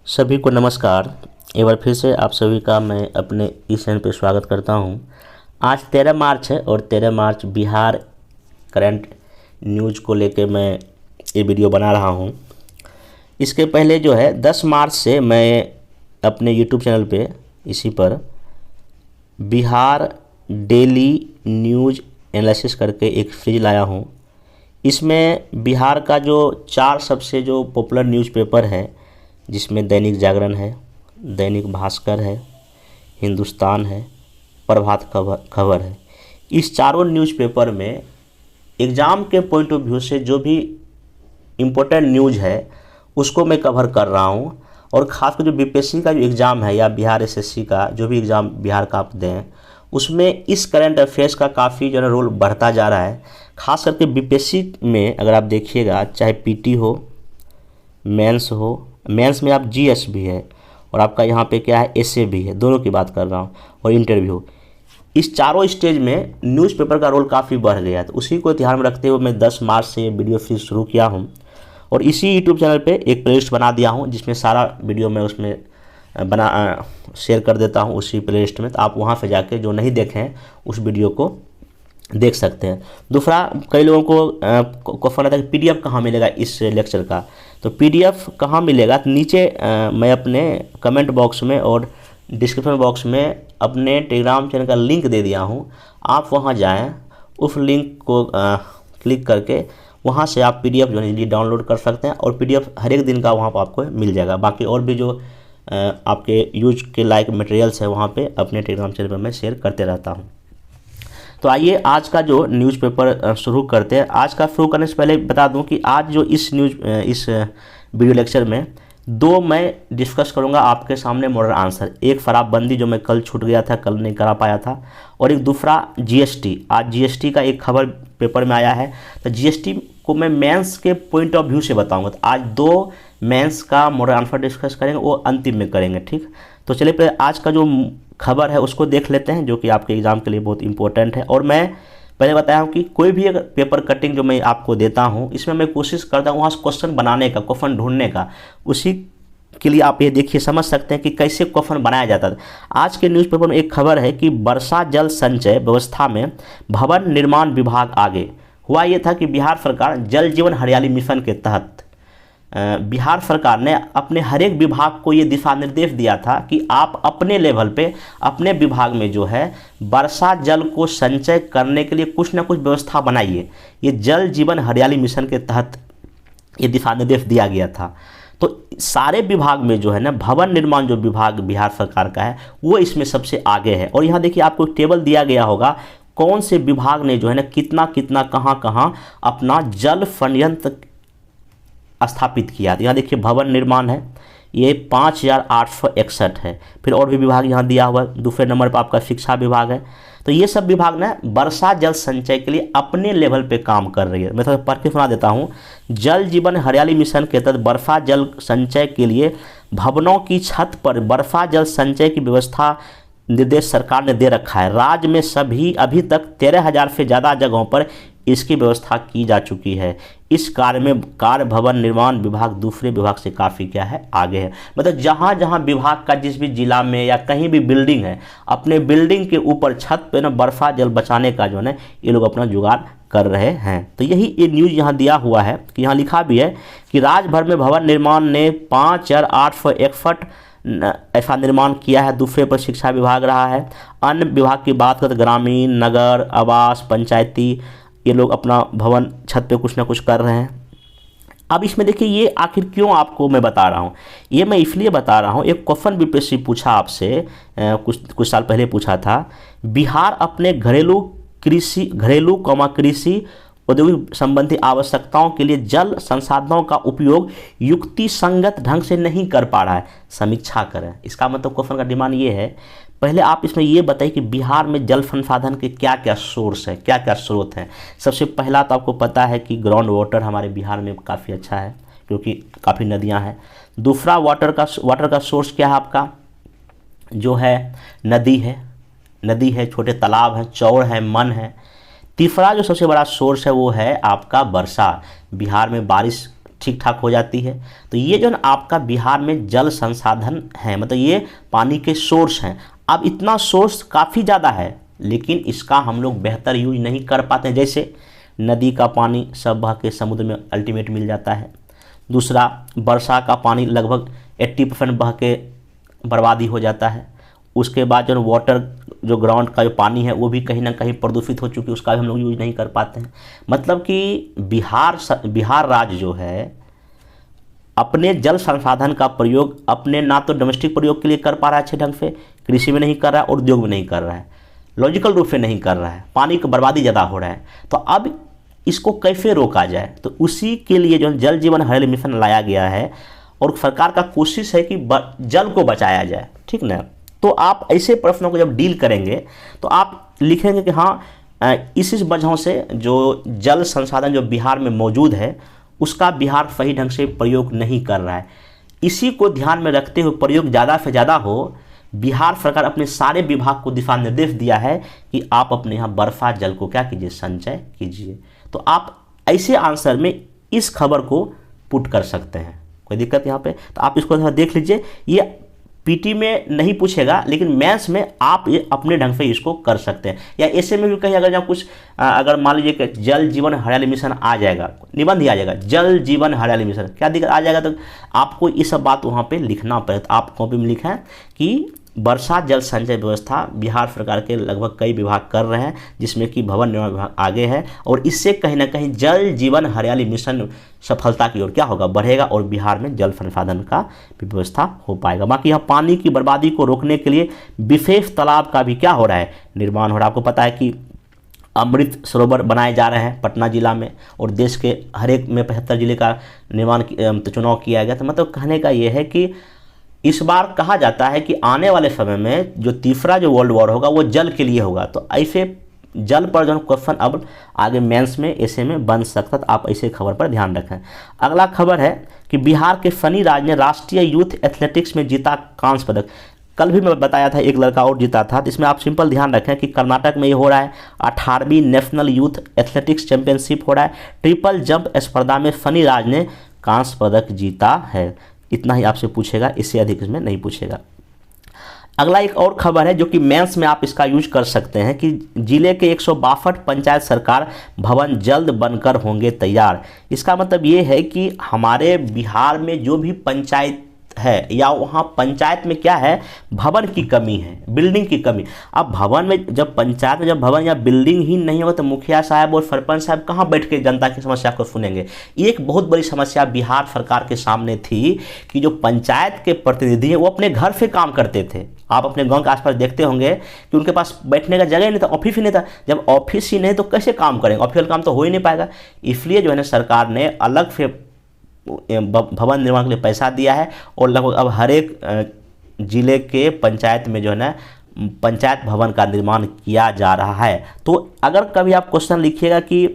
सभी को नमस्कार। एक बार फिर से आप सभी का मैं अपने इस चैनल पर स्वागत करता हूं। आज 13 मार्च है और 13 मार्च बिहार करंट न्यूज़ को लेकर मैं ये वीडियो बना रहा हूं। इसके पहले जो है 10 मार्च से मैं अपने यूट्यूब चैनल पे इसी पर बिहार डेली न्यूज़ एनालिसिस करके एक सीरीज लाया हूं। इसमें बिहार का जो 4 सबसे जो पॉपुलर न्यूज़पेपर है, जिसमें दैनिक जागरण है, दैनिक भास्कर है, हिंदुस्तान है, प्रभात खबर है। इस चारों न्यूज़पेपर में एग्ज़ाम के पॉइंट ऑफ व्यू से जो भी इम्पोर्टेंट न्यूज़ है उसको मैं कवर कर रहा हूं। और ख़ासकर जो बीपीएससी का जो एग्ज़ाम है या बिहार एसएससी का जो भी एग्ज़ाम बिहार का आप दें, उसमें इस करंट अफेयर्स का काफ़ी जो है रोल बढ़ता जा रहा है। ख़ास करके बीपीएससी में अगर आप देखिएगा, चाहे पीटी हो, मेंस हो, मेंस में आप जीएस भी है और आपका यहाँ पे क्या है एसए भी है, दोनों की बात कर रहा हूँ, और इंटरव्यू। इस चारों स्टेज में न्यूज़पेपर का रोल काफ़ी बढ़ गया है। तो उसी को ध्यान में रखते हुए मैं 10 मार्च से वीडियो फिर शुरू किया हूँ और इसी यूट्यूब चैनल पे एक प्लेलिस्ट बना दिया हूँ, जिसमें सारा वीडियो मैं उसमें शेयर कर देता हूँ उसी प्लेलिस्ट में। तो आप वहाँ पे जाके जो नहीं देखें उस वीडियो को देख सकते हैं। दूसरा, कई लोगों को क्वेश्चन आता है कि पीडीएफ कहाँ मिलेगा इस लेक्चर का। तो पीडीएफ कहाँ मिलेगा, तो नीचे मैं अपने कमेंट बॉक्स में और डिस्क्रिप्शन बॉक्स में अपने टेलीग्राम चैनल का लिंक दे दिया हूँ। आप वहाँ जाएं, उस लिंक को क्लिक करके वहाँ से आप पीडीएफ जो है डाउनलोड कर सकते हैं और पीडीएफ हर एक दिन का वहाँ पर आपको मिल जाएगा। बाकी और भी जो आपके यूज के लायक मटेरियल्स है वहाँ पे अपने टेलीग्राम चैनल पर मैं शेयर करते रहता हूँ। तो आइए आज का जो न्यूज़पेपर शुरू करते हैं। आज का शुरू करने से पहले बता दूं कि आज जो इस वीडियो लेक्चर में 2 मैं डिस्कस करूंगा आपके सामने मॉडल आंसर। एक शराबबंदी जो मैं कल छूट गया था, कल नहीं करा पाया था, और एक दूसरा जीएसटी। आज जीएसटी का एक खबर पेपर में आया है, तो जीएसटी को मैं मेंस के पॉइंट ऑफ व्यू से बताऊंगा। तो आज 2 मेंस का मॉडल आंसर डिस्कस करेंगे, वो अंतिम में करेंगे, ठीक। तो चलिए पहले आज का जो खबर है उसको देख लेते हैं, जो कि आपके एग्ज़ाम के लिए बहुत इंपॉर्टेंट है। और मैं पहले बताया हूँ कि कोई भी अगर पेपर कटिंग जो मैं आपको देता हूँ, इसमें मैं कोशिश करता हूँ वहाँ से क्वेश्चन बनाने का, क्वेश्चन ढूंढने का। उसी के लिए आप ये देखिए, समझ सकते हैं कि कैसे क्वेश्चन बनाया जाता है। आज के न्यूज़पेपर में एक खबर है कि वर्षा जल संचय व्यवस्था में भवन निर्माण विभाग आगे। हुआ ये था कि बिहार सरकार जल जीवन हरियाली मिशन के तहत बिहार सरकार ने अपने हर एक विभाग को ये दिशा निर्देश दिया था कि आप अपने लेवल पे अपने विभाग में जो है वर्षा जल को संचय करने के लिए कुछ ना कुछ व्यवस्था बनाइए। ये जल जीवन हरियाली मिशन के तहत ये दिशा निर्देश दिया गया था। तो सारे विभाग में जो है ना भवन निर्माण जो विभाग बिहार सरकार का है वो इसमें सबसे आगे है। और यहाँ देखिए आपको एक टेबल दिया गया होगा, कौन से विभाग ने जो है ना कितना कितना कहाँ कहाँ अपना जल संयंत्र स्थापित किया। यहाँ देखिए भवन निर्माण है, ये 5861 है। फिर और भी विभाग यहाँ दिया हुआ है। दूसरे नंबर पर आपका शिक्षा विभाग है। तो ये सब विभाग ना वर्षा जल संचय के लिए अपने लेवल पे काम कर रही है। मैं थोड़ा पढ़ के सुना देता हूँ। जल जीवन हरियाली मिशन के तहत वर्षा जल संचय के लिए भवनों की छत पर वर्षा जल संचय की व्यवस्था निर्देश सरकार ने दे रखा है। राज्य में सभी अभी तक 13,000 से ज़्यादा जगहों पर इसकी व्यवस्था की जा चुकी है। इस कार्य में कार्य भवन निर्माण विभाग दूसरे विभाग से काफ़ी क्या है आगे है। मतलब जहाँ जहाँ विभाग का जिस भी जिला में या कहीं भी बिल्डिंग है, अपने बिल्डिंग के ऊपर छत पे ना वर्षा जल बचाने का जो है ये लोग अपना जुगाड़ कर रहे हैं। तो यही ये न्यूज़ यहाँ दिया हुआ है कि यहाँ लिखा भी है कि राज्य भर में भवन निर्माण ने 5861 ऐसा निर्माण किया है। दूसरे पर शिक्षा विभाग रहा है। अन्य विभाग की बात करें तो ग्रामीण, नगर, आवास, पंचायती, ये लोग अपना भवन छत पे कुछ ना कुछ कर रहे हैं। अब इसमें देखिए ये आखिर क्यों आपको मैं बता रहा हूँ, ये मैं इसलिए बता रहा हूँ। एक क्वेश्चन बीपीएससी पूछा आपसे, कुछ साल पहले पूछा था, बिहार अपने घरेलू कृषि औद्योगिक संबंधी आवश्यकताओं के लिए जल संसाधनों का उपयोग युक्ति संगत ढंग से नहीं कर पा रहा है, समीक्षा करें। इसका मतलब क्वेश्चन का डिमांड ये है, पहले आप इसमें ये बताइए कि बिहार में जल संसाधन के क्या क्या सोर्स है, क्या क्या स्रोत हैं। सबसे पहला तो आपको पता है कि ग्राउंड वाटर हमारे बिहार में काफ़ी अच्छा है, क्योंकि काफ़ी नदियाँ हैं। दूसरा वाटर का सोर्स क्या है आपका, जो है नदी है, छोटे तालाब हैं, चौड़ है, मन है। तीसरा जो सबसे बड़ा सोर्स है वो है आपका वर्षा। बिहार में बारिश ठीक ठाक हो जाती है। तो ये जो है आपका बिहार में जल संसाधन है, मतलब ये पानी के सोर्स हैं। अब इतना सोर्स काफ़ी ज़्यादा है, लेकिन इसका हम लोग बेहतर यूज नहीं कर पाते हैं। जैसे नदी का पानी सब बह के समुद्र में अल्टीमेट मिल जाता है। दूसरा, वर्षा का पानी लगभग 80% बह के बर्बादी हो जाता है। उसके बाद जो वाटर, जो ग्राउंड का जो पानी है वो भी कहीं ना कहीं प्रदूषित हो चुकी है, उसका भी हम लोग यूज नहीं कर पाते हैं। मतलब कि बिहार राज्य जो है अपने जल संसाधन का प्रयोग अपने ना तो डोमेस्टिक प्रयोग के लिए कर पा रहा है अच्छे ढंग से, कृषि में नहीं कर रहा है और उद्योग में नहीं कर रहा है, लॉजिकल रूप से नहीं कर रहा है, पानी की बर्बादी ज़्यादा हो रहा है। तो अब इसको कैसे रोका जाए, तो उसी के लिए जो जल जीवन हरियाली मिशन लाया गया है और सरकार का कोशिश है कि जल को बचाया जाए, ठीक ना। तो आप ऐसे प्रश्नों को जब डील करेंगे तो आप लिखेंगे कि हाँ इस वजहों से जो जल संसाधन जो बिहार में मौजूद है उसका बिहार सही ढंग से प्रयोग नहीं कर रहा है। इसी को ध्यान में रखते हुए प्रयोग ज़्यादा से ज़्यादा हो, बिहार सरकार अपने सारे विभाग को दिशा निर्देश दिया है कि आप अपने यहाँ वर्षा जल को क्या कीजिए, संचय कीजिए। तो आप ऐसे आंसर में इस खबर को पुट कर सकते हैं, कोई दिक्कत यहाँ पे। तो आप इसको थोड़ा देख लीजिए, ये पीटी में नहीं पूछेगा लेकिन मैथ्स में आप ये अपने ढंग से इसको कर सकते हैं। या ऐसे में भी कहीं अगर जहाँ कुछ अगर मान लीजिए कि जल जीवन हरियाली मिशन आ जाएगा, निबंध ही आ जाएगा जल जीवन हरियाली मिशन, क्या दिक्कत आ जाएगा, तो आपको ये सब बात वहाँ पे लिखना पड़े। तो आप कॉपी में लिखें कि वर्षा जल संचय व्यवस्था बिहार सरकार के लगभग कई विभाग कर रहे हैं, जिसमें कि भवन निर्माण विभाग आगे है, और इससे कहीं ना कहीं जल जीवन हरियाली मिशन सफलता की ओर क्या होगा, बढ़ेगा और बिहार में जल संसाधन का भी व्यवस्था हो पाएगा। बाकी यहाँ पानी की बर्बादी को रोकने के लिए विशेष तालाब का भी क्या हो रहा है, निर्माण हो रहा है। आपको पता है कि अमृत सरोवर बनाए जा रहे हैं पटना जिला में, और देश के हर एक में 75 जिले का निर्माण चुनाव किया गया। तो मतलब कहने का ये है कि इस बार कहा जाता है कि आने वाले समय में जो तीसरा जो वर्ल्ड वॉर होगा वो जल के लिए होगा। तो ऐसे जल पर जो क्वेश्चन अब आगे मेंस में ऐसे में बन सकता, तो आप ऐसे खबर पर ध्यान रखें। अगला खबर है कि बिहार के फनी राज ने राष्ट्रीय यूथ एथलेटिक्स में जीता कांस्य पदक। कल भी मैं बताया था एक लड़का और जीता था। तो इसमें आप सिंपल ध्यान रखें कि कर्नाटक में ये हो रहा है 18वीं नेशनल यूथ एथलेटिक्स चैंपियनशिप हो रहा है। ट्रिपल जंप स्पर्धा में फनी राज ने कांस्य पदक जीता है। इतना ही आपसे पूछेगा, इससे अधिक इसमें नहीं पूछेगा। अगला एक और खबर है जो कि मेंस में आप इसका यूज कर सकते हैं कि जिले के 162 पंचायत सरकार भवन जल्द बनकर होंगे तैयार। इसका मतलब ये है कि हमारे बिहार में जो भी पंचायत है या वहाँ पंचायत में क्या है, भवन की कमी है, बिल्डिंग की कमी। अब भवन में जब पंचायत में जब भवन या बिल्डिंग ही नहीं होगा तो मुखिया साहब और सरपंच साहब कहाँ बैठ के जनता की समस्या को सुनेंगे। एक बहुत बड़ी समस्या बिहार सरकार के सामने थी कि जो पंचायत के प्रतिनिधि हैं वो अपने घर से काम करते थे। आप अपने गांव के आसपास देखते होंगे कि उनके पास बैठने का जगह नहीं था, ऑफिस ही नहीं था। जब ऑफिस ही नहीं तो कैसे काम करेंगे, ऑफिशियल काम तो हो ही नहीं पाएगा। इसलिए जो है ना सरकार ने अलग से भवन निर्माण के लिए पैसा दिया है और लगभग अब हर एक जिले के पंचायत में जो है ना पंचायत भवन का निर्माण किया जा रहा है। तो अगर कभी आप क्वेश्चन लिखिएगा कि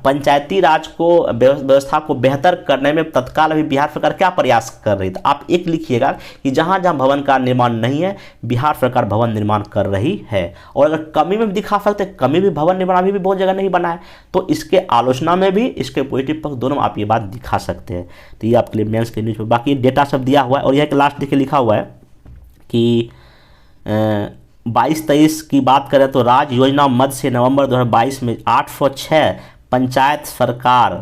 पंचायती राज को व्यवस्था को बेहतर करने में तत्काल अभी बिहार सरकार क्या प्रयास कर रही है, तो आप एक लिखिएगा कि जहाँ जहाँ भवन का निर्माण नहीं है बिहार सरकार भवन निर्माण कर रही है। और अगर कमी में भी दिखा सकते हैं, कमी भी भवन निर्माण अभी भी बहुत जगह नहीं बना है, तो इसके आलोचना में भी इसके पॉजिटिव पक्ष दोनों आप ये बात दिखा सकते हैं। तो ये आपके लिए मेंस के न्यूज पर बाकी डेटा सब दिया हुआ है। और यह लास्ट देखिए लिखा हुआ है कि 22-23 की बात करें तो राज्य योजना मध्य से नवंबर 2022 में 806 पंचायत सरकार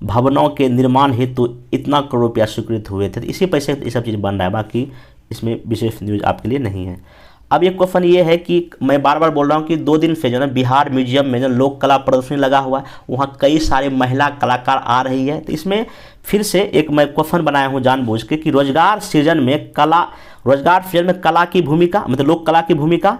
भवनों के निर्माण हेतु इतना करोड़ रुपया स्वीकृत हुए थे। तो इसी पैसे ये सब चीज़ बन रहा है, बाकी इसमें विशेष न्यूज आपके लिए नहीं है। अब एक क्वेश्चन ये है कि मैं बार बार बोल रहा हूँ कि 2 दिन से जो है बिहार म्यूजियम में जो लोक कला प्रदर्शनी लगा हुआ है, वहाँ कई सारे महिला कलाकार आ रही है। तो इसमें फिर से एक मैं क्वेश्चन बनाया हूँ जानबूझ के कि रोजगार सृजन में कला की भूमिका, मतलब लोक कला की भूमिका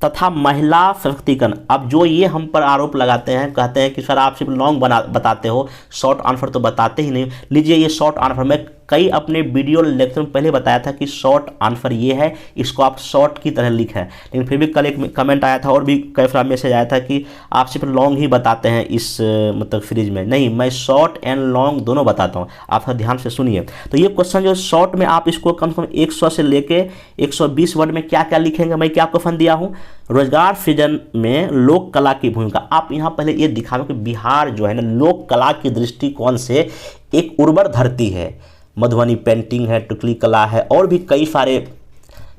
तथा महिला सशक्तिकरण। अब जो ये हम पर आरोप लगाते हैं, कहते हैं कि सर आप सिर्फ लॉन्ग बताते हो, शॉर्ट आंसर तो बताते ही नहीं। लीजिए ये शॉर्ट आंसर मैं कई अपने वीडियो लेक्चर में पहले बताया था कि शॉर्ट आंसर ये है, इसको आप शॉर्ट की तरह लिखें, लेकिन फिर भी कल एक कमेंट आया था और भी कई बार मैसेज आया था कि आप सिर्फ लॉन्ग ही बताते हैं इस मतलब सीरीज में। नहीं, मैं शॉर्ट एंड लॉन्ग दोनों बताता हूँ, आप थोड़ा ध्यान से सुनिए। तो ये क्वेश्चन जो शॉर्ट में आप इसको कम से कम 100 से लेके 120 वर्ड में क्या क्या लिखेंगे, मैं क्या क्वेश्चन दिया हूँ, रोजगार सृजन में लोक कला की भूमिका। आप यहाँ पहले ये दिखाओ कि बिहार जो है ना लोक कला की दृष्टिकोण से एक उर्वर धरती है। मधुबनी पेंटिंग है, टुकली कला है और भी कई सारे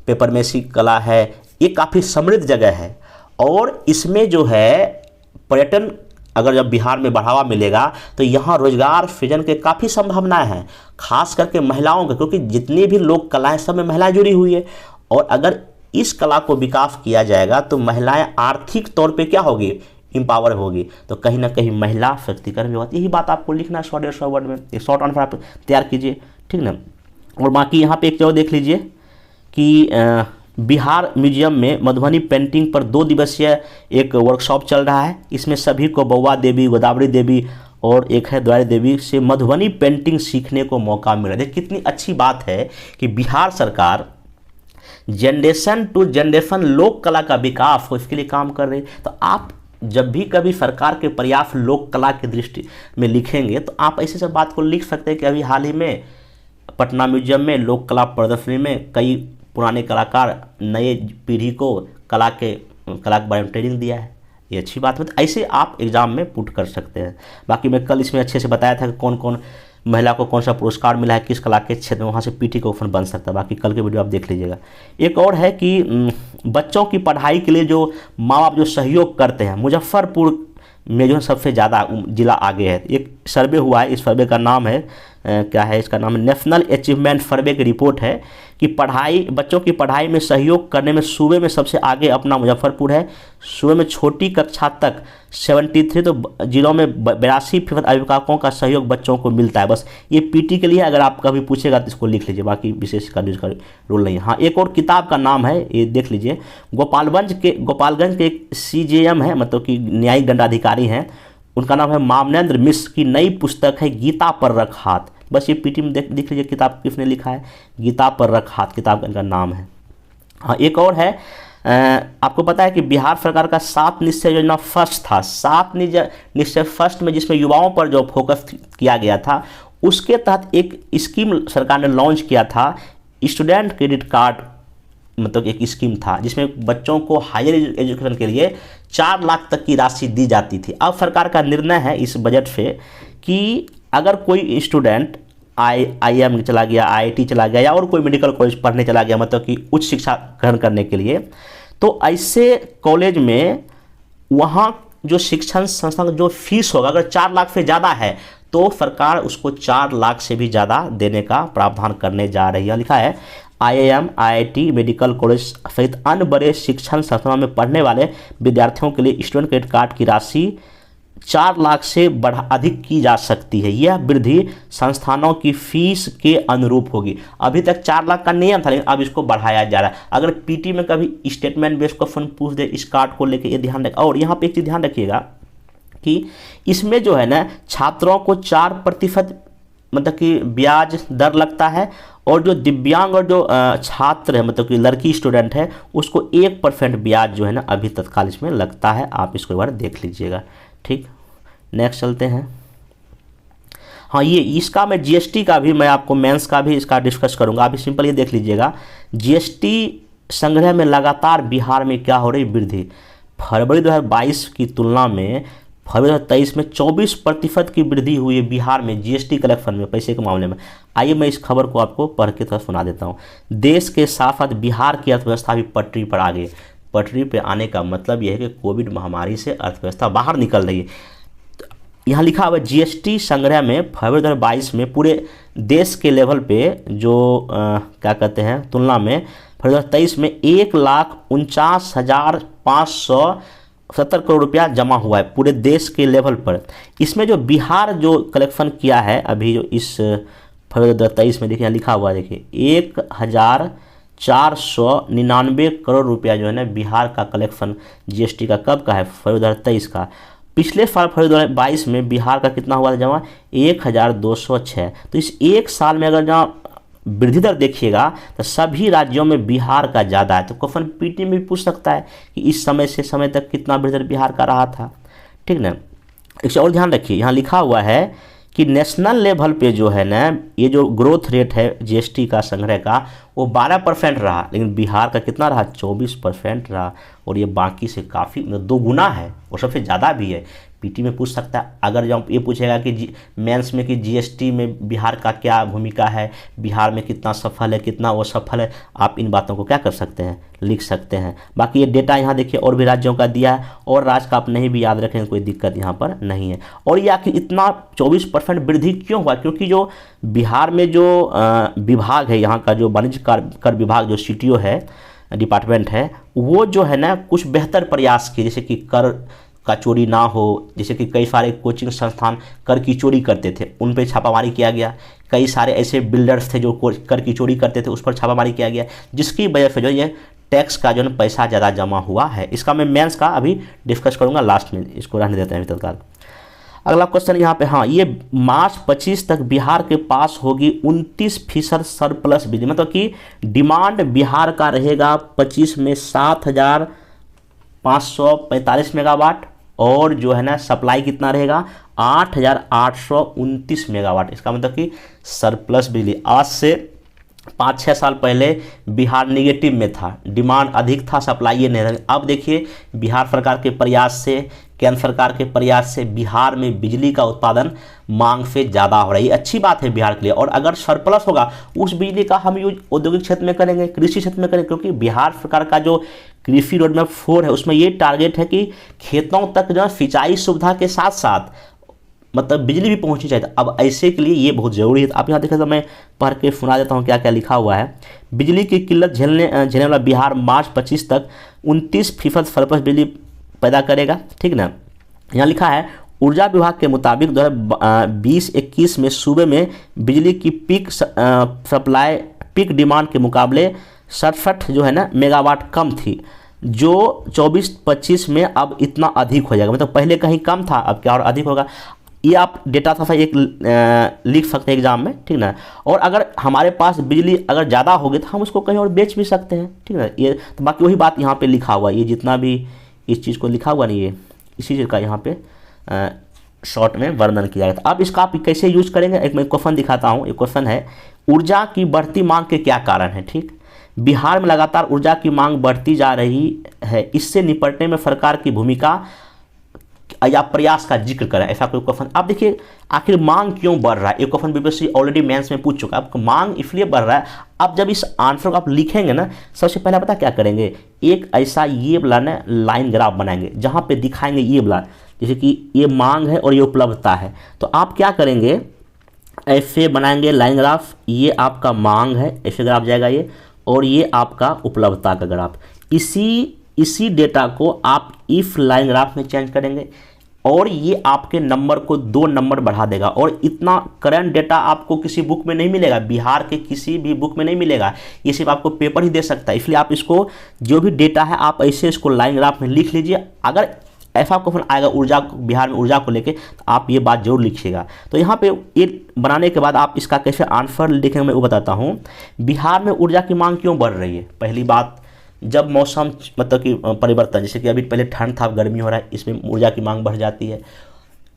पेपरमेसी कला है, ये काफ़ी समृद्ध जगह है। और इसमें जो है पर्यटन अगर जब बिहार में बढ़ावा मिलेगा तो यहाँ रोजगार सृजन के काफ़ी संभावनाएं हैं, खास करके महिलाओं के, क्योंकि जितनी भी लोक कलाएं सब में महिलाएं जुड़ी हुई है। और अगर इस कला को विकास किया जाएगा तो महिलाएं आर्थिक तौर पे क्या होगी, एम्पावर होगी, तो कहीं ना कहीं महिला शक्तिकरण भी होती है। यही बात आपको लिखना है 100-150 वर्ड में, एक शॉर्ट आंसर आप तैयार कीजिए, ठीक ना। और बाकी यहाँ पे एक जगह देख लीजिए कि बिहार म्यूजियम में मधुबनी पेंटिंग पर 2 दिवसीय एक वर्कशॉप चल रहा है। इसमें सभी को बउआ देवी, गोदावरी देवी और एक है द्वारी देवी से मधुबनी पेंटिंग सीखने को मौका मिला। देखिए कितनी अच्छी बात है कि बिहार सरकार जनरेशन टू जनरेशन लोक कला का विकास हो, इसके लिए काम कर रही है। तो आप जब भी कभी सरकार के प्रयास लोक कला की दृष्टि में लिखेंगे तो आप ऐसे सब बात को लिख सकते हैं कि अभी हाल ही में पटना म्यूजियम में लोक कला प्रदर्शनी में कई पुराने कलाकार नए पीढ़ी को कला के बारे में ट्रेनिंग दिया है। ये अच्छी बात है, तो ऐसे आप एग्ज़ाम में पुट कर सकते हैं। बाकी मैं कल इसमें अच्छे से बताया था कि कौन कौन महिला को कौन सा पुरस्कार मिला है, किस कला के क्षेत्र में, वहाँ से पीटी का ऑप्शन बन सकता है। बाकी कल के वीडियो आप देख लीजिएगा। एक और है कि बच्चों की पढ़ाई के लिए जो माँ बाप जो सहयोग करते हैं, मुजफ्फरपुर में जो है सबसे ज़्यादा जिला आगे है। एक सर्वे हुआ है, इस सर्वे का नाम है क्या है, इसका नाम है नेशनल अचीवमेंट सर्वे की रिपोर्ट है कि बच्चों की पढ़ाई में सहयोग करने में सूबे में सबसे आगे अपना मुजफ्फरपुर है। सूबे में छोटी कक्षा तक 73 तो जिलों में 82% अभिभावकों का सहयोग बच्चों को मिलता है। बस ये पीटी के लिए, अगर आप कभी पूछेगा तो इसको लिख लीजिए, बाकी विशेष का न्यूज़ का रोल नहीं है। हाँ, एक और किताब का नाम है, ये देख लीजिए, गोपालगंज के एक CJM है, मतलब कि न्यायिक दंडाधिकारी हैं, उनका नाम है मामनेंद्र मिश्र की नई पुस्तक है गीता पर रख हाथ। बस ये पीटी में देख लीजिए किताब किसने लिखा है, गीता पर रख हाथ किताब का इनका नाम है। हाँ, एक और है, आपको पता है कि बिहार सरकार का 7 निश्चय योजना फर्स्ट था। 7 निश्चय फर्स्ट में जिसमें युवाओं पर जो फोकस किया गया था, उसके तहत एक स्कीम सरकार ने लॉन्च किया था, स्टूडेंट क्रेडिट कार्ड, मतलब एक स्कीम था जिसमें बच्चों को हायर एजुकेशन के लिए 4 लाख तक की राशि दी जाती थी। अब सरकार का निर्णय है इस बजट से कि अगर कोई स्टूडेंट IIM चला गया, IIT चला गया या और कोई मेडिकल कॉलेज पढ़ने चला गया, मतलब कि उच्च शिक्षा ग्रहण करने के लिए, तो ऐसे कॉलेज में वहाँ जो शिक्षण संस्थान का जो फीस होगा अगर 4 लाख से ज़्यादा है तो सरकार उसको 4 लाख से भी ज़्यादा देने का प्रावधान करने जा रही है। लिखा है IIM, IIT, मेडिकल कॉलेज सहित अन्य बड़े शिक्षण संस्थानों में पढ़ने वाले विद्यार्थियों के लिए स्टूडेंट क्रेडिट कार्ड की राशि 4 लाख से अधिक की जा सकती है। यह वृद्धि संस्थानों की फीस के अनुरूप होगी। अभी तक 4 लाख का नियम था, लेकिन अब इसको बढ़ाया जा रहा है। अगर पीटी में कभी स्टेटमेंट बेस्ड क्वेश्चन पूछ दे इस कार्ड को लेकर, ये ध्यान रखें। और यहाँ पे एक चीज़ ध्यान रखिएगा कि इसमें जो है ना छात्रों को 4% मतलब कि ब्याज दर लगता है, और जो दिव्यांग और जो छात्र है, मतलब कि लड़की स्टूडेंट है, उसको 1% ब्याज जो है ना अभी तत्काल इसमें लगता है। आप इसको एक बार देख लीजिएगा, ठीक। नेक्स्ट चलते हैं। हाँ, ये इसका मैं GST का भी मैं आपको मेंस का भी इसका डिस्कस करूंगा। अभी सिंपल ये देख लीजिएगा, GST संग्रह में लगातार बिहार में क्या हो रही वृद्धि। फरवरी 2022 की तुलना में फरवरी 2023 में 24% की वृद्धि हुई है बिहार में GST कलेक्शन में, पैसे के मामले में। आइए मैं इस खबर को आपको पढ़ के थोड़ा सुना देता हूँ। देश के साथ साथ बिहार की अर्थव्यवस्था भी पटरी पर आ गई। पटरी पे आने का मतलब यह है कि कोविड महामारी से अर्थव्यवस्था बाहर निकल रही है। यहाँ लिखा हुआ GST संग्रह में फरवरी 2022 में पूरे देश के लेवल पे जो क्या कहते हैं तुलना में फरवरी 2023 में 1,49,570 करोड़ रुपया जमा हुआ है पूरे देश के लेवल पर। इसमें जो बिहार जो कलेक्शन किया है अभी जो इस फरवरी 2023 में, देखिए यहाँ लिखा हुआ है, देखिए 1,499 करोड़ रुपया जो है ना बिहार का कलेक्शन GST का कब का है, फरवरी 2023 का। पिछले साल फरवरी 2022 में बिहार का कितना हुआ था जमा? 1206। तो इस एक साल में अगर जहाँ वृद्धि दर देखिएगा तो सभी राज्यों में बिहार का ज़्यादा है। तो क्वेश्चन पीटी में भी पूछ सकता है कि इस समय से समय तक कितना वृद्धि दर बिहार का रहा था, ठीक ना। एक और ध्यान रखिए, यहाँ लिखा हुआ है कि नेशनल लेवल पे जो है ना, ये जो ग्रोथ रेट है जीएसटी का संग्रह का वो 12% रहा, लेकिन बिहार का कितना रहा? 24% रहा। और ये बाकी से काफ़ी मतलब 2 गुना है और सबसे ज़्यादा भी है। पीटी में पूछ सकता है, अगर जब ये पूछेगा कि मेंस में कि जीएसटी में बिहार का क्या भूमिका है, बिहार में कितना सफल है, कितना वो सफल है, आप इन बातों को क्या कर सकते हैं? लिख सकते हैं। बाकी ये डेटा यहाँ देखिए और भी राज्यों का दिया है, और राज्य का आप नहीं भी याद रखें कोई दिक्कत यहाँ पर नहीं है। और ये आखिर इतना 24% वृद्धि क्यों हुआ? क्योंकि जो बिहार में जो विभाग है, यहाँ का जो वाणिज्य कर विभाग जो सीटीओ है, डिपार्टमेंट है, वो जो है ना कुछ बेहतर प्रयास किए, जैसे कि कर का चोरी ना हो, जैसे कि कई सारे कोचिंग संस्थान कर की चोरी करते थे, उन पे छापामारी किया गया। कई सारे ऐसे बिल्डर्स थे जो कर की चोरी करते थे, उस पर छापामारी किया गया, जिसकी वजह से जो ये टैक्स का जो है पैसा ज़्यादा जमा हुआ है। इसका मैं मेंस का अभी डिस्कस करूँगा लास्ट में, इसको रहने देते हैं तत्काल। अगला क्वेश्चन यहाँ पे, हाँ, ये मार्च 25 तक बिहार के पास होगी 29% सरप्लस बिजली, मतलब कि डिमांड बिहार का रहेगा 25 में 7,545 मेगावाट, और जो है ना सप्लाई कितना रहेगा? 8,829 मेगावाट। इसका मतलब कि सरप्लस बिजली। आज से 5-6 साल पहले बिहार नेगेटिव में था, डिमांड अधिक था, सप्लाई नहीं रहा। अब देखिए बिहार सरकार के प्रयास से, केंद्र सरकार के प्रयास से बिहार में बिजली का उत्पादन मांग से ज़्यादा हो रहा है। ये अच्छी बात है बिहार के लिए। और अगर सरप्लस होगा उस बिजली का हम यूज औद्योगिक क्षेत्र में करेंगे, कृषि क्षेत्र में करेंगे, क्योंकि बिहार सरकार का जो कृषि रोड मैप 4 है उसमें ये टारगेट है कि खेतों तक जो सिंचाई सुविधा के साथ साथ मतलब बिजली भी पहुंचनी चाहिए। अब ऐसे के लिए ये बहुत ज़रूरी है। आप यहाँ देखें तो मैं पढ़ के सुना देता हूँ क्या क्या लिखा हुआ है। बिजली की किल्लत झेलने वाला बिहार मार्च 25 तक 29% सरप्लस बिजली पैदा करेगा, ठीक ना। यहाँ लिखा है, ऊर्जा विभाग के मुताबिक 2020-21 में सूबे में बिजली की सप्लाई पीक डिमांड के मुकाबले 67 जो है ना मेगावाट कम थी, जो 24-25 में अब इतना अधिक हो जाएगा। मतलब पहले कहीं कम था, अब क्या और अधिक होगा। ये आप डेटा था एक लिख सकते हैं एग्जाम में, ठीक ना। और अगर हमारे पास बिजली अगर ज़्यादा होगी तो हम उसको कहीं और बेच भी सकते हैं, ठीक ना। ये तो बाकी वही बात यहाँ पे लिखा हुआ है, ये जितना भी इस चीज़ को लिखा हुआ नहीं है, इसी चीज़ का यहाँ पे शॉर्ट में वर्णन किया गया था। अब इसका आप कैसे यूज करेंगे, एक मैं क्वेश्चन दिखाता हूँ। एक क्वेश्चन है, ऊर्जा की बढ़ती मांग के क्या कारण है, ठीक। बिहार में लगातार ऊर्जा की मांग बढ़ती जा रही है, इससे निपटने में सरकार की भूमिका या प्रयास का जिक्र करें, ऐसा कोई क्वेश्चन। आप देखिए आखिर मांग क्यों बढ़ रहा है, ये क्वेश्चन बीपीएससी ऑलरेडी मेंस में पूछ चुका है। आपको मांग इसलिए बढ़ रहा है, अब जब इस आंसर को आप लिखेंगे ना, सबसे पहले पता क्या करेंगे, एक ऐसा ये वाला ना लाइन ग्राफ बनाएंगे जहाँ पे दिखाएंगे ये वाला, जैसे कि ये मांग है और ये उपलब्धता है। तो आप क्या करेंगे, ऐसे बनाएंगे लाइन ग्राफ, ये आपका मांग है, ऐसे ग्राफ जाएगा ये, और ये आपका उपलब्धता का ग्राफ। इसी डेटा को आप इफ लाइन ग्राफ में चेंज करेंगे और ये आपके नंबर को 2 नंबर बढ़ा देगा। और इतना करंट डेटा आपको किसी बुक में नहीं मिलेगा, बिहार के किसी भी बुक में नहीं मिलेगा, ये सिर्फ आपको पेपर ही दे सकता है। इसलिए आप इसको जो भी डेटा है आप ऐसे इसको लाइन ग्राफ में लिख लीजिए। अगर ऐसा क्वेश्चन आएगा ऊर्जा, बिहार में ऊर्जा को लेके, तो आप ये बात जरूर लिखिएगा। तो यहाँ पे ये बनाने के बाद आप इसका कैसे आंसर लिखेंगे मैं वो बताता हूँ। बिहार में ऊर्जा की मांग क्यों बढ़ रही है? पहली बात, जब मौसम मतलब कि परिवर्तन, जैसे कि अभी पहले ठंड था, अब गर्मी हो रहा है, इसमें ऊर्जा की मांग बढ़ जाती है।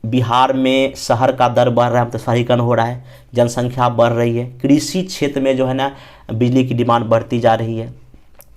बिहार में शहर का दर बढ़ रहा है, मतलब शहरीकरण हो रहा है, जनसंख्या बढ़ रही है, कृषि क्षेत्र में जो है ना बिजली की डिमांड बढ़ती जा रही है।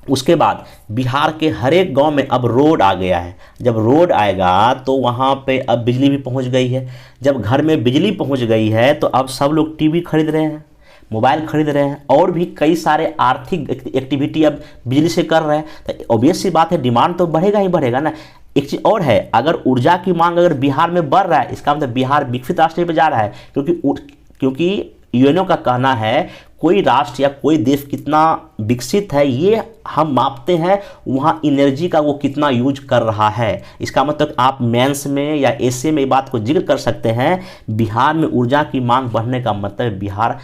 उसके बाद बिहार के हर एक गांव में अब रोड आ गया है। जब रोड आएगा तो वहाँ पे अब बिजली भी पहुँच गई है। जब घर में बिजली पहुँच गई है तो अब सब लोग टीवी खरीद रहे हैं, मोबाइल खरीद रहे हैं, और भी कई सारे आर्थिक एक्टिविटी अब बिजली से कर रहे हैं। तो ऑब्वियस सी बात है डिमांड तो बढ़ेगा ही बढ़ेगा ना। एक चीज़ और है, अगर ऊर्जा की मांग अगर बिहार में बढ़ रहा है, इसका मतलब बिहार विकसित राष्ट्र पे जा रहा है। क्योंकि यूएनओ का कहना है कोई राष्ट्र या कोई देश कितना विकसित है ये हम मापते हैं वहाँ एनर्जी का वो कितना यूज कर रहा है। इसका मतलब आप मेंस में या एसए में बात को जिक्र कर सकते हैं, बिहार में ऊर्जा की मांग बढ़ने का मतलब बिहार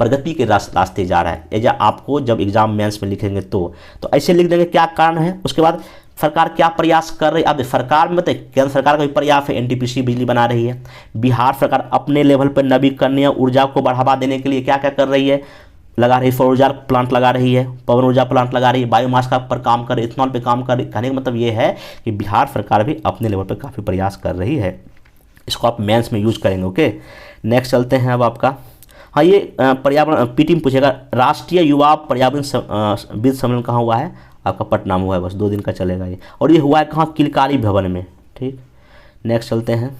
प्रगति के रास्ते जा रहा है। या आपको जब एग्जाम मेंस में लिखेंगे तो ऐसे लिख देंगे क्या कारण है। उसके बाद सरकार क्या प्रयास कर रही है। अब सरकार में मतलब केंद्र सरकार का भी प्रयास है, एनटीपीसी बिजली बना रही है। बिहार सरकार अपने लेवल पर नवीकरणीय ऊर्जा को बढ़ावा देने के लिए क्या क्या कर रही है, लगा रही है। सौर ऊर्जा प्लांट लगा रही है, पवन ऊर्जा प्लांट लगा रही है, बायोमास का पर काम कर रही है, इथेनॉल पे काम कर रही है। कहने का मतलब ये है कि बिहार सरकार भी अपने लेवल पर काफ़ी प्रयास कर रही है। इसको आप मेंस में यूज करेंगे। ओके, नेक्स्ट चलते हैं अब आपका। हाँ, ये पर्यावरण पीटी में पूछेगा, राष्ट्रीय युवा पर्यावरण विद सम्मेलन कहाँ हुआ है, आपका पटना में हुआ है। बस 2 दिन का चलेगा ये, और ये हुआ है कहाँ, किलकारी भवन में। ठीक, नेक्स्ट चलते हैं।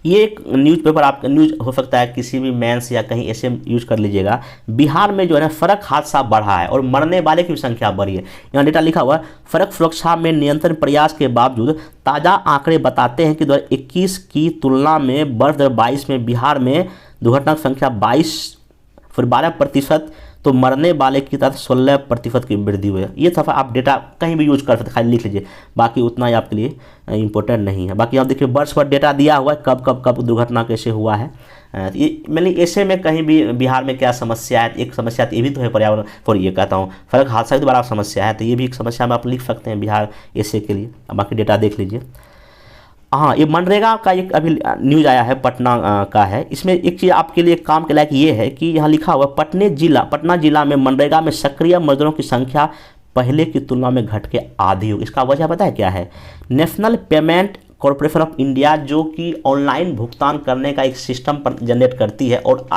ये एक न्यूज़पेपर आपका न्यूज़ हो सकता है किसी भी मेंस या कहीं ऐसे यूज कर लीजिएगा। बिहार में जो है ना सड़क हादसा बढ़ा है और मरने वाले की भी संख्या बढ़ी है। यहाँ डेटा लिखा हुआ है, सड़क सुरक्षा में नियंत्रण प्रयास के बावजूद ताज़ा आंकड़े बताते हैं कि 2021 की तुलना में वर्ष 2022 में बिहार में दुर्घटना की संख्या 12% तो मरने वाले की तरफ 16% की वृद्धि हुई है। ये था, आप डेटा कहीं भी यूज कर सकते, खाली लिख लीजिए, बाकी उतना ही आपके लिए इंपॉर्टेंट नहीं है। बाकी आप देखिए वर्ष पर डेटा दिया हुआ है, कब दुर्घटना कैसे हुआ है। ये मैंने ऐसे में कहीं भी बिहार में क्या समस्या है, एक समस्या ये भी तो है पर्यावरण, और ये कहता हूँ सड़क हादसा भी बड़ा समस्या है, तो ये भी एक समस्या में आप लिख सकते हैं बिहार ऐसे के लिए। बाकी डेटा देख लीजिए। हाँ, ये मनरेगा का एक अभी न्यूज़ आया है, पटना का है। इसमें एक चीज़ आपके लिए काम के लायक ये है कि यहाँ लिखा हुआ पटना जिला में मनरेगा में सक्रिय मजदूरों की संख्या पहले की तुलना में घट के आधी हो। इसका वजह पता है क्या है, national payment corporation of India जो कि ऑनलाइन भुगतान करने का एक सिस्टम जनरेट करती है, और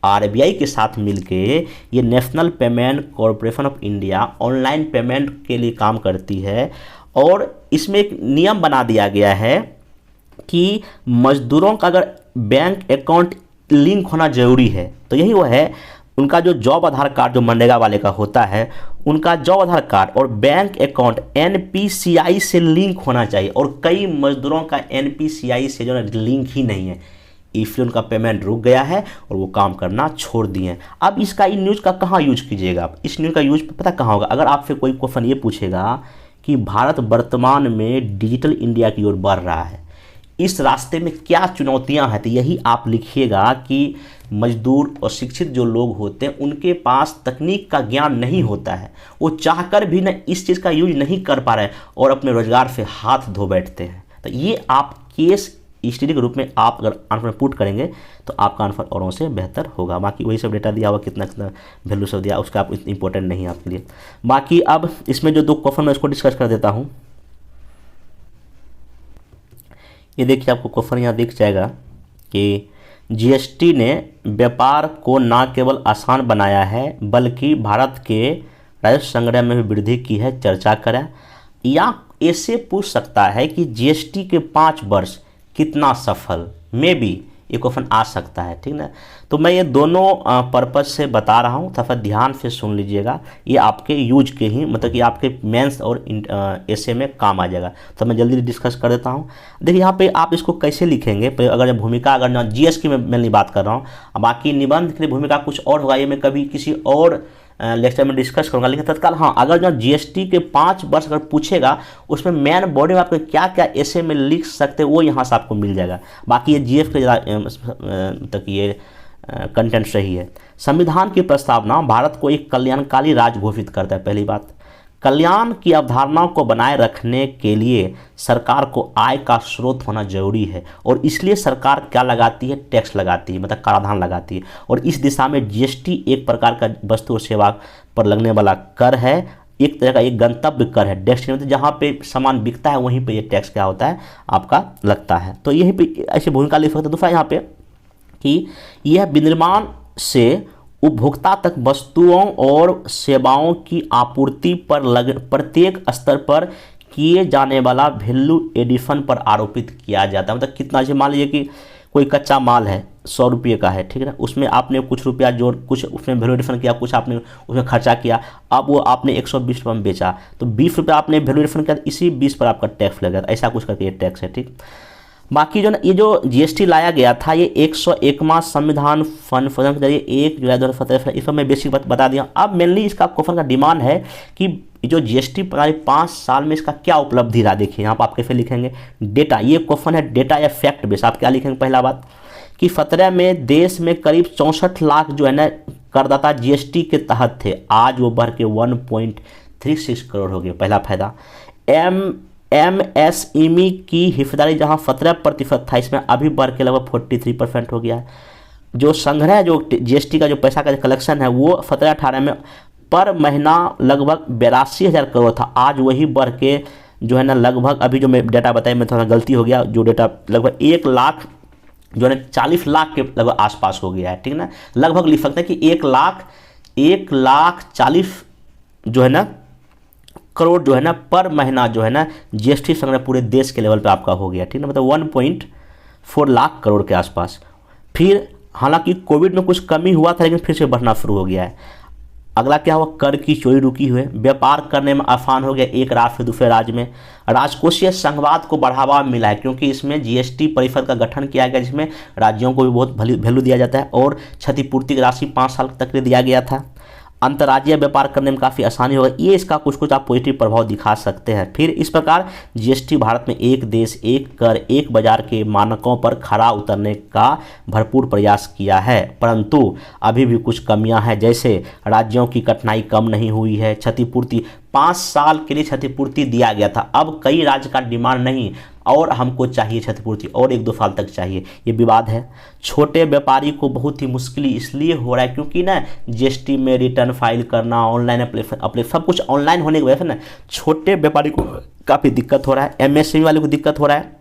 आरबीआई के साथ मिलके ये national payment corporation of India online payment के लिए काम करती है। और इसमें एक नियम बना दिया गया है कि मजदूरों का अगर बैंक अकाउंट लिंक होना जरूरी है, तो यही वो है, उनका जो जॉब आधार कार्ड जो मनरेगा वाले का होता है, उनका जॉब आधार कार्ड और बैंक अकाउंट एनपीसीआई से लिंक होना चाहिए। और कई मजदूरों का एनपीसीआई से जो है लिंक ही नहीं है, इसलिए उनका पेमेंट रुक गया है और वो काम करना छोड़ दिए हैं। अब इसका इन न्यूज़ का कहाँ यूज कीजिएगा आप, इस न्यूज़ का यूज पता कहाँ होगा, अगर आपसे कोई क्वेश्चन ये पूछेगा कि भारत वर्तमान में डिजिटल इंडिया की ओर बढ़ रहा है, इस रास्ते में क्या चुनौतियां हैं, तो यही आप लिखिएगा कि मजदूर और शिक्षित जो लोग होते हैं उनके पास तकनीक का ज्ञान नहीं होता है, वो चाहकर भी न इस चीज़ का यूज नहीं कर पा रहे हैं और अपने रोजगार से हाथ धो बैठते हैं। तो ये आप केस स्टडी के रूप में आप अगर आंसर पुट करेंगे तो आपका आंसर औरों से बेहतर होगा। बाकी वही सब डेटा दिया हुआ, कितना वैल्यू सब दिया, उसका आप इंपॉर्टेंट नहीं है आपके लिए। बाकी अब इसमें जो 2 क्वेश्चन मैं इसको डिस्कस कर देता हूँ। ये देखिए, आपको क्वेश्चन यहाँ दिख जाएगा कि जीएसटी ने व्यापार को न केवल आसान बनाया है बल्कि भारत के राजस्व संग्रह में भी वृद्धि की है, चर्चा करें। या ऐसे पूछ सकता है कि जीएसटी के 5 वर्ष कितना सफल, में भी ये क्वेश्चन आ सकता है, ठीक ना। तो मैं ये दोनों पर्पज से बता रहा हूँ, थोड़ा ध्यान से सुन लीजिएगा, ये आपके यूज के ही मतलब कि आपके मेंस और ऐसे में काम आ जाएगा। तो मैं जल्दी डिस्कस कर देता हूँ। देखिए यहाँ पे आप इसको कैसे लिखेंगे, अगर भूमिका, अगर ना जीएस की मैं नहीं बात कर रहा हूँ, बाकी निबंध के लिए भूमिका कुछ और होगा, ये मैं कभी किसी और लेक्चर में डिस्कस करूंगा। लेकिन तत्काल हाँ, अगर जो जीएसटी के 5 वर्ष अगर पूछेगा, उसमें मेन बॉडी में आपको क्या क्या ऐसे में लिख सकते हैं वो यहाँ से आपको मिल जाएगा। बाकी ये जीएफ के तक ये कंटेंट सही है। संविधान की प्रस्तावना भारत को एक कल्याणकारी राज्य घोषित करता है। पहली बात, कल्याण की अवधारणा को बनाए रखने के लिए सरकार को आय का स्रोत होना जरूरी है, और इसलिए सरकार क्या लगाती है, टैक्स लगाती है, मतलब कराधान लगाती है। और इस दिशा में जीएसटी एक प्रकार का वस्तु और सेवा पर लगने वाला कर है, एक तरह का एक गंतव्य कर है, डेस्टिनेशन, जहाँ पे सामान बिकता है वहीं पे ये टैक्स क्या होता है आपका लगता है। तो यहीं पे ऐसे भूमिका ले सकते हैं। दूसरा यहाँ पे कि यह विनिर्माण से उपभोक्ता तक वस्तुओं और सेवाओं की आपूर्ति पर प्रत्येक स्तर पर किए जाने वाला वैल्यू एडिशन पर आरोपित किया जाता है। मतलब कितना, जैसे मान लीजिए कि कोई कच्चा माल है 100 रुपये का है, ठीक है ना, उसमें आपने कुछ रुपया जोड़, कुछ उसमें वैल्यू एडिशन किया, कुछ आपने उसमें खर्चा किया, अब वो आपने 120 रुपये में बेचा, तो 20 रुपये आपने वैल्यू एडिशन किया, इसी 20 पर आपका टैक्स लगेगा। ऐसा कुछ करके ये टैक्स है, ठीक। बाकी जो ना ये जो जीएसटी लाया गया था, ये 101वां संविधान संशोधन के जरिए 1 जुलाई 2017, इस पर मैं बेसिक बता दिया। अब मेनली इसका क्वेश्चन का डिमांड है कि जो जीएसटी प्रणाली 5 साल में इसका क्या उपलब्धि रहा। देखिए यहाँ पर आप कैसे लिखेंगे, डेटा, ये क्वेश्चन है डेटा या फैक्ट बेस। आप क्या लिखेंगे, पहला बात कि 17 में देश में करीब 64 लाख जो है ना करदाता जीएसटी के तहत थे, आज वो बढ़ के 36 करोड़ हो गए, पहला फायदा। MSME की हिस्सेदारी जहां 17% था, इसमें अभी बढ़ के लगभग 43% हो गया है। जो संग्रह, जो GST का जो पैसा का कलेक्शन है वो 17-18 में पर महीना लगभग 82,000 करोड़ था, आज वही बढ़ के जो है ना लगभग, अभी जो मैं डेटा बताया मैं थोड़ा गलती हो गया, जो डेटा लगभग 1 लाख जो है ना 40 लाख के लगभग आसपास हो गया है, ठीक ना। लगभग लिख सकते हैं कि 1,40,000 जो है ना करोड़ जो है ना पर महीना जो है ना GST संग्रह पूरे देश के लेवल पे आपका हो गया, ठीक ना, मतलब 1.4 लाख करोड़ के आसपास। फिर हालांकि कोविड में कुछ कमी हुआ था, लेकिन फिर से बढ़ना शुरू हो गया है। अगला क्या हुआ, कर की चोरी रुकी हुई, व्यापार करने में आसान हो गया एक राज्य से दूसरे राज्य में। राजकोषीय संघवाद को बढ़ावा मिला है, क्योंकि इसमें GST परिषद का गठन किया गया, जिसमें राज्यों को भी बहुत वैल्यू दिया जाता है, और क्षतिपूर्ति की राशि 5 साल तक के लिए दिया गया था। अंतर्राज्यीय व्यापार करने में काफ़ी आसानी होगा, ये इसका कुछ आप पॉजिटिव प्रभाव दिखा सकते हैं। फिर इस प्रकार GST भारत में एक देश एक कर एक बाजार के मानकों पर खरा उतरने का भरपूर प्रयास किया है, परंतु अभी भी कुछ कमियां हैं, जैसे राज्यों की कठिनाई कम नहीं हुई है। क्षतिपूर्ति 5 साल के लिए क्षतिपूर्ति दिया गया था, अब कई राज्य का डिमांड नहीं और हमको चाहिए क्षतिपूर्ति और 1-2 साल तक चाहिए, ये विवाद है। छोटे व्यापारी को बहुत ही मुश्किल इसलिए हो रहा है क्योंकि ना GST में रिटर्न फाइल करना, ऑनलाइन अपने सब कुछ ऑनलाइन होने की वजह से ना छोटे व्यापारी को काफ़ी दिक्कत हो रहा है, MSME वाले को दिक्कत हो रहा है।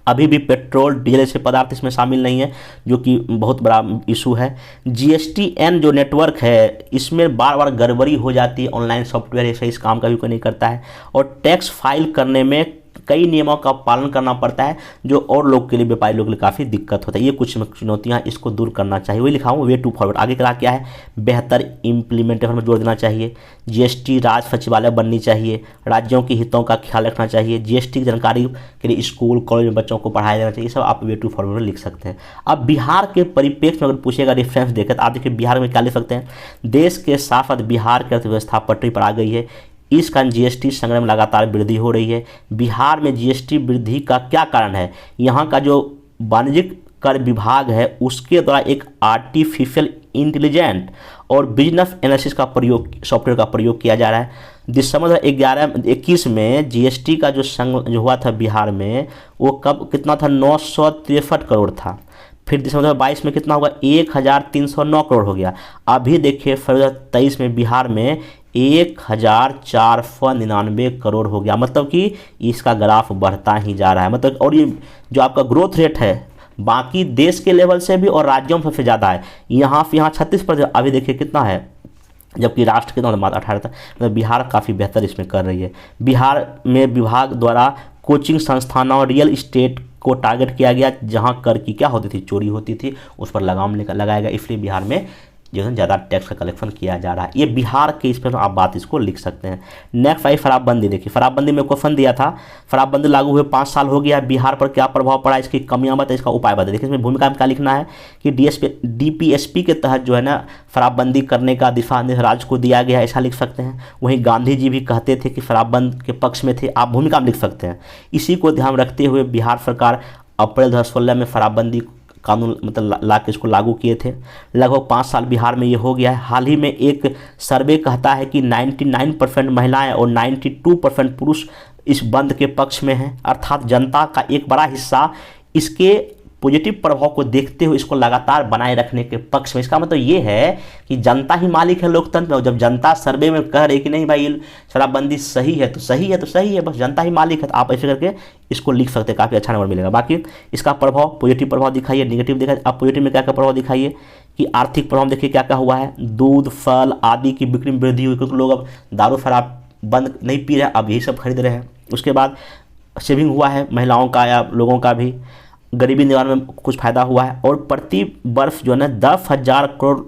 अभी भी पेट्रोल डीजल जैसे पदार्थ इसमें शामिल नहीं है, जो कि बहुत बड़ा इशू है। GSTN जो नेटवर्क है इसमें बार बार गड़बड़ी हो जाती है, ऑनलाइन सॉफ्टवेयर ऐसे इस काम का भी कोई नहीं करता है, और टैक्स फाइल करने में कई नियमों का पालन करना पड़ता है, जो और लोग के लिए, व्यापारी लोग के लिए काफ़ी दिक्कत होता है। ये कुछ चुनौतियाँ, इसको दूर करना चाहिए, वही लिखा हूँ वे टू फॉरवर्ड। आगे क्या है, बेहतर इम्प्लीमेंटेशन में जोर देना चाहिए। GST राज सचिवालय बननी चाहिए, राज्यों के हितों का ख्याल रखना चाहिए। GST की जानकारी के लिए स्कूल कॉलेज में बच्चों को पढ़ाया जाना चाहिए, सब आप वे टू फॉरवर्ड में लिख सकते हैं। अब बिहार के परिप्रेक्ष्य में अगर पूछेगा, रेफरेंस देखें तो आप देखिए बिहार में क्या लिख सकते हैं, देश के साथ साथ बिहार की अर्थव्यवस्था पटरी पर आ गई है, इस कारण GST संग्रह में लगातार वृद्धि हो रही है। बिहार में GST वृद्धि का क्या कारण है, यहाँ का जो वाणिज्यिक कर विभाग है उसके द्वारा एक आर्टिफिशियल इंटेलिजेंट और बिजनेस एनालिसिस का प्रयोग, सॉफ्टवेयर का प्रयोग किया जा रहा है। दिसंबर 2021 में GST का जो हुआ था बिहार में, वो कब कितना था, 963 करोड़ था। फिर दिसंबर 2022 में कितना होगा, 1,309 करोड़ हो गया। अभी देखिए फरवरी 2023 में बिहार में 1,499 करोड़ हो गया, मतलब कि इसका ग्राफ बढ़ता ही जा रहा है, मतलब। और ये जो आपका ग्रोथ रेट है बाकी देश के लेवल से भी और राज्यों में सबसे ज़्यादा है, यहाँ 36%, अभी देखिए कितना है, जबकि राष्ट्र के द्वारा 18 था, मतलब बिहार काफ़ी बेहतर इसमें कर रही है। बिहार में विभाग द्वारा कोचिंग संस्थानों और रियल इस्टेट को टारगेट किया गया, जहां कर की क्या होती थी, चोरी होती थी, उस पर लगाम लगाया गया, इसलिए बिहार में जो है ज़्यादा टैक्स का कलेक्शन किया जा रहा है। ये बिहार के इस पर आप बात इसको लिख सकते हैं। नेक्स्ट आई शराबबंदी, देखिए शराबबंदी में क्वेश्चन दिया था, शराबबंदी लागू हुए 5 साल हो गया, बिहार पर क्या प्रभाव पड़ा, इसकी कमियां बताइए, इसका उपाय बताइए। देखिए इसमें भूमिका में क्या लिखना है कि DPSP के तहत जो है ना शराबबंदी करने का दिशा निर्देश राज्य को दिया गया, ऐसा लिख सकते हैं। वहीं गांधी जी भी कहते थे कि शराबबंद के पक्ष में थे, आप भूमिका में लिख सकते हैं। इसी को ध्यान रखते हुए बिहार सरकार अप्रैल 2016 में शराबबंदी कानून मतलब ला के इसको लागू किए थे। लगभग 5 साल बिहार में ये हो गया है। हाल ही में एक सर्वे कहता है कि 99% महिलाएं और 92% पुरुष इस बंद के पक्ष में हैं, अर्थात जनता का एक बड़ा हिस्सा इसके पॉजिटिव प्रभाव को देखते हुए इसको लगातार बनाए रखने के पक्ष में। इसका मतलब ये है कि जनता ही मालिक है लोकतंत्र में, और जब जनता सर्वे में कह रही कि नहीं भाई शराबबंदी सही है तो सही है, तो सही है, बस जनता ही मालिक है, तो आप ऐसे करके इसको लिख सकते हैं, काफ़ी अच्छा नंबर मिलेगा। बाकी इसका प्रभाव पॉजिटिव प्रभाव दिखाइए, नेगेटिव दिखाइए। आप पॉजिटिव में क्या क्या प्रभाव दिखाइए कि आर्थिक प्रभाव देखिए क्या क्या हुआ है, दूध फल आदि की बिक्री में वृद्धि हुई, क्योंकि लोग अब दारू शराब बंद नहीं पी रहे, अब यही सब खरीद रहे हैं। उसके बाद सेविंग हुआ है महिलाओं का या लोगों का भी, गरीबी निवारण में कुछ फायदा हुआ है, और प्रति वर्ष जो है ना 10,000 करोड़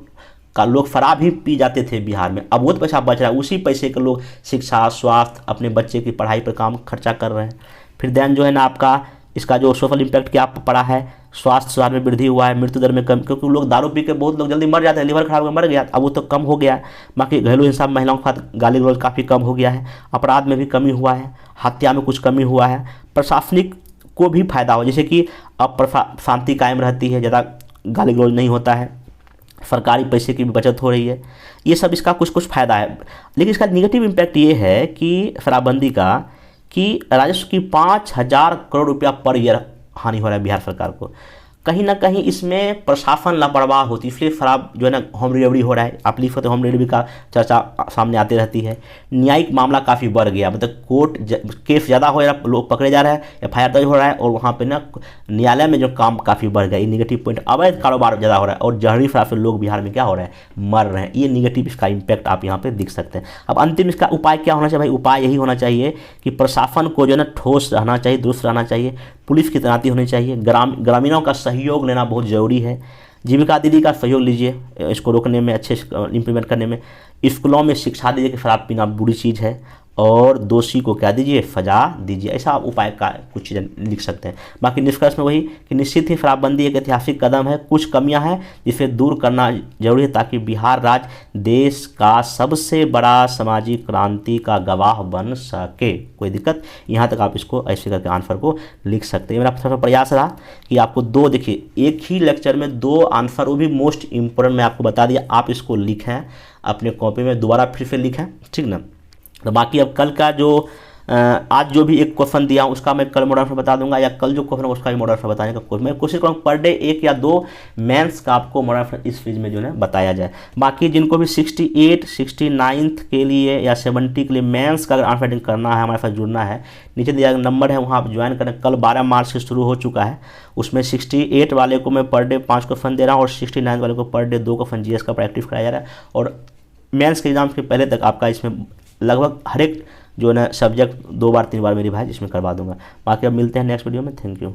का लोग शराब ही पी जाते थे बिहार में, अब वो तो पैसा बच रहा है, उसी पैसे के लोग शिक्षा स्वास्थ्य अपने बच्चे की पढ़ाई पर काम खर्चा कर रहे हैं। फिर देन जो है ना आपका इसका जो सोशल इम्पैक्ट क्या पड़ा है, स्वास्थ्य सुधार में वृद्धि हुआ है, मृत्यु दर में कम, क्योंकि लोग दारू पी के बहुत लोग जल्दी मर जाते हैं, लीवर खराब होकर मर गया, अब वो तो कम हो गया है। बाकी घरेलू हिंसा महिलाओं के साथ गाली गलौज काफ़ी कम हो गया है, अपराध में भी कमी हुआ है, हत्या में कुछ कमी हुआ है, प्रशासनिक को भी फायदा हो, जैसे कि अब शांति कायम रहती है, ज़्यादा गाली गलौज नहीं होता है, सरकारी पैसे की भी बचत हो रही है। ये सब इसका कुछ कुछ फ़ायदा है। लेकिन इसका निगेटिव इम्पैक्ट ये है कि शराबबंदी का, कि राजस्व की 5,000 करोड़ रुपया पर ईयर हानि हो रहा है बिहार सरकार को। कहीं ना कहीं इसमें प्रशासन लापरवाह होती है, इसलिए शराब जो है ना होम डिलीवरी हो रहा है। आप लिख सकते हो, होम डिलीवरी का चर्चा सामने आती रहती है। न्यायिक मामला काफ़ी बढ़ गया, मतलब कोर्ट केस ज़्यादा हो रहा है, लोग पकड़े जा रहे हैं, एफआईआर दर्ज हो रहा है, और वहाँ पे ना न्यायालय में जो काम काफ़ी बढ़ गया। ये निगेटिव पॉइंट। अवैध कारोबार ज़्यादा हो रहा है और जहरीली शराब से लोग बिहार में क्या हो रहा है, मर रहे हैं। ये निगेटिव इसका इम्पैक्ट आप यहाँ पर दिख सकते हैं। अब अंतिम इसका उपाय क्या होना चाहिए भाई? उपाय यही होना चाहिए कि प्रशासन को जो है ना ठोस रहना चाहिए, दुरुस्त रहना चाहिए, पुलिस की तैनाती होनी चाहिए, ग्रामीणों का सहयोग लेना बहुत ज़रूरी है। जीविका दीदी का सहयोग लीजिए इसको रोकने में, अच्छे से इम्प्लीमेंट करने में। स्कूलों में शिक्षा दीजिए कि शराब पीना बुरी चीज़ है, और दोषी को क्या दीजिए, सजा दीजिए। ऐसा आप उपाय का कुछ चीज़ें लिख सकते हैं। बाकी निष्कर्ष में वही कि निश्चित ही शराबबंदी एक ऐतिहासिक कदम है। कुछ कमियां हैं जिसे दूर करना जरूरी है, ताकि बिहार राज्य देश का सबसे बड़ा सामाजिक क्रांति का गवाह बन सके। कोई दिक्कत? यहाँ तक आप इसको ऐसे करके आंसर को लिख सकते हैं। मेरा सबका प्रयास रहा कि आपको दो, देखिए एक ही लेक्चर में 2 आंसर, वो भी मोस्ट इंपॉर्टेंट मैं आपको बता दिया, आप इसको लिखें अपने कॉपी में, दोबारा फिर से लिखें, ठीक ना। तो बाकी अब कल का जो आज जो भी एक क्वेश्चन दिया उसका मैं कल मॉडल आंसर बता दूंगा, या कल जो क्वेश्चन होगा उसका भी मॉडल आंसर बताने का मैं कोशिश करूँगा पर डे 1 या 2 मेंस का आपको मॉडल आंसर इस सीरीज में जो है बताया जाए। बाकी जिनको भी 68, 69 के लिए या 70 के लिए मेंस का अगर आंसर राइटिंग करना है, हमारे साथ जुड़ना है, नीचे दिया गया नंबर है, वहाँ आप ज्वाइन करें। कल 12 मार्च से शुरू हो चुका है। उसमें 68 वाले को मैं पर डे 5 क्वेश्चन दे रहा हूँ, और 69 वाले को पर डे 2 क्वेश्चन जीएस का प्रैक्टिस कराया जा रहा है। और मेंस के एग्जाम के पहले तक आपका इसमें लगभग हर एक जो है ना सब्जेक्ट 2 बार 3 बार मेरी भाई जिसमें करवा दूंगा। बाकी अब मिलते हैं नेक्स्ट वीडियो में। Thank you.